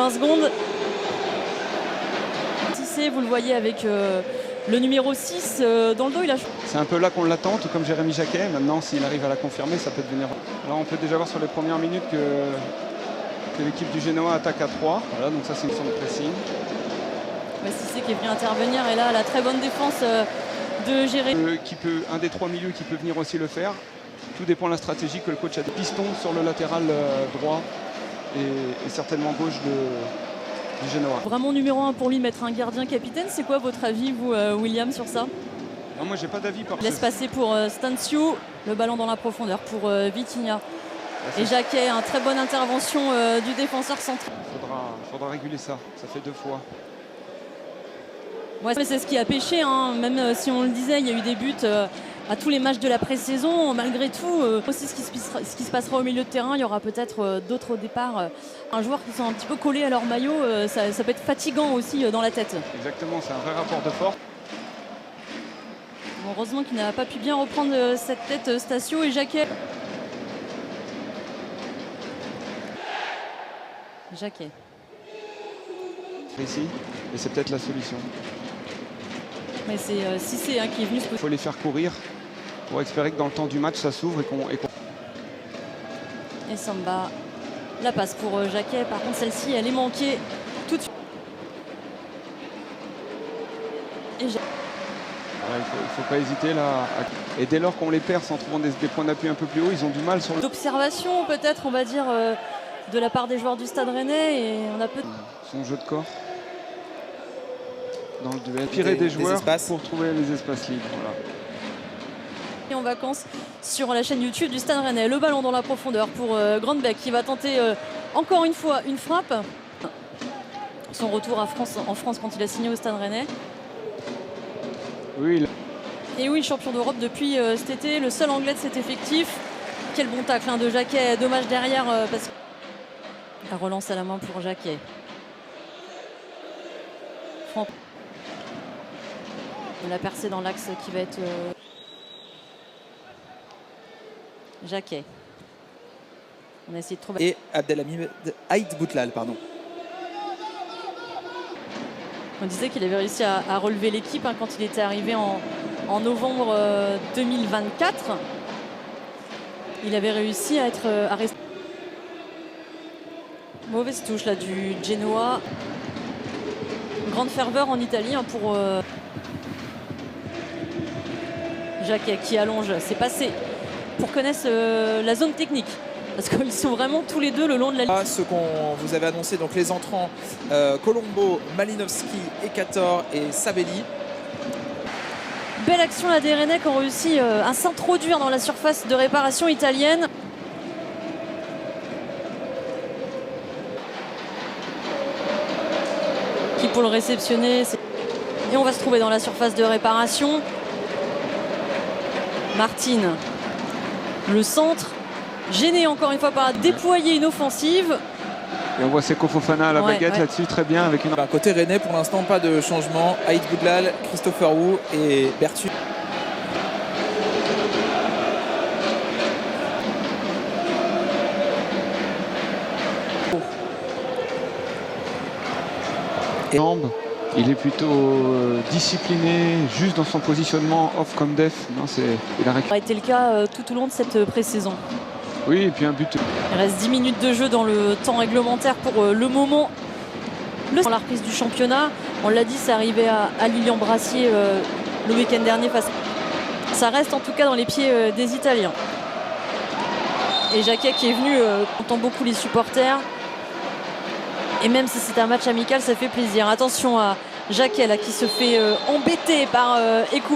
20 secondes. Tissé, vous le voyez avec le numéro 6 dans le dos. C'est un peu là qu'on l'attend, tout comme Jérémy Jacquet. Maintenant, s'il arrive à la confirmer, ça peut devenir... Là, on peut déjà voir sur les premières minutes que l'équipe du Genoa attaque à 3. Voilà, donc ça, c'est une sorte de pressing. Tissé qui est venu intervenir. Et là, la très bonne défense de Jérémy. Un des 3 milieux qui peut venir aussi le faire. Tout dépend de la stratégie que le coach a des pistons sur le latéral droit et certainement gauche du Genoa. Vraiment numéro 1 pour lui, mettre un gardien capitaine. C'est quoi votre avis, vous, William, sur ça? Non, moi, j'ai pas d'avis. Laisse passer pour Stanciu, le ballon dans la profondeur pour Vitinha. Et Jacquet, une très bonne intervention du défenseur central. Faudra réguler ça. Ça fait 2 fois. Ouais, c'est ce qui a pêché, hein. Même si on le disait, il y a eu des buts à tous les matchs de la pré-saison. Malgré tout, aussi ce qui se passera au milieu de terrain, il y aura peut-être d'autres départs. Un joueur qui sont un petit peu collés à leur maillot, ça peut être fatigant aussi dans la tête. Exactement, c'est un vrai rapport de force. Heureusement qu'il n'a pas pu bien reprendre cette tête, Stacio et Jacquet. Jacquet. Ici, et c'est peut-être la solution. Mais c'est Cissé qui est venu. Il faut les faire courir pour espérer que dans le temps du match ça s'ouvre et Samba, la passe pour Jacquet. Par contre, celle-ci, elle est manquée tout de suite. Et il faut pas hésiter là. Et dès lors qu'on les perce en trouvant des points d'appui un peu plus haut, ils ont du mal sur le... D'observation peut-être, on va dire, de la part des joueurs du Stade Rennais. Et on a peu... Son jeu de corps dans le duel. Pirer des joueurs pour trouver les espaces libres. Voilà. Et en vacances sur la chaîne YouTube du Stade Rennais. Le ballon dans la profondeur pour Grandbeck qui va tenter encore une fois une frappe. Son retour en France quand il a signé au Stade Rennais. Oui. Et oui, champion d'Europe depuis cet été, le seul anglais de cet effectif. Quel bon tacle de Jacquet. Dommage derrière parce que la relance à la main pour Jacquet. Franck. La percée dans l'axe qui va être Jacquet. On a essayé de trouver. Et Abdelhamid Aït Boutlal, pardon. On disait qu'il avait réussi à relever l'équipe quand il était arrivé en novembre 2024. Il avait réussi à rester. Mauvaise touche là du Genoa. Grande ferveur en Italie pour Jacquet qui allonge. C'est passé pour connaître la zone technique. Parce qu'ils sont vraiment tous les deux le long de la ligne. Ce qu'on vous avait annoncé, donc les entrants Colombo, Malinowski, Ekator et Sabelli. Belle action là des Rennais qui ont réussi à s'introduire dans la surface de réparation italienne. Qui pour le réceptionner. Et on va se trouver dans la surface de réparation. Martine, le centre. Gêné encore une fois par déployer une offensive. Et on voit Seko Fofana à la baguette là-dessus, très bien. Avec une... Côté Rennais, pour l'instant, pas de changement. Aït Boutlal, Christopher Wu et Bertu. Il est plutôt discipliné, juste dans son positionnement off comme def. Non, il a Ça a été le cas tout au long de cette pré-saison. Oui, et puis un but. Il reste 10 minutes de jeu dans le temps réglementaire pour le moment. Dans la reprise du championnat, on l'a dit, c'est arrivé à Lilian Brassier le week-end dernier. Ça reste en tout cas dans les pieds des Italiens. Et Jacquet qui est venu, entend beaucoup les supporters. Et même si c'est un match amical, ça fait plaisir. Attention à Jacquet là, qui se fait embêter par Écoute.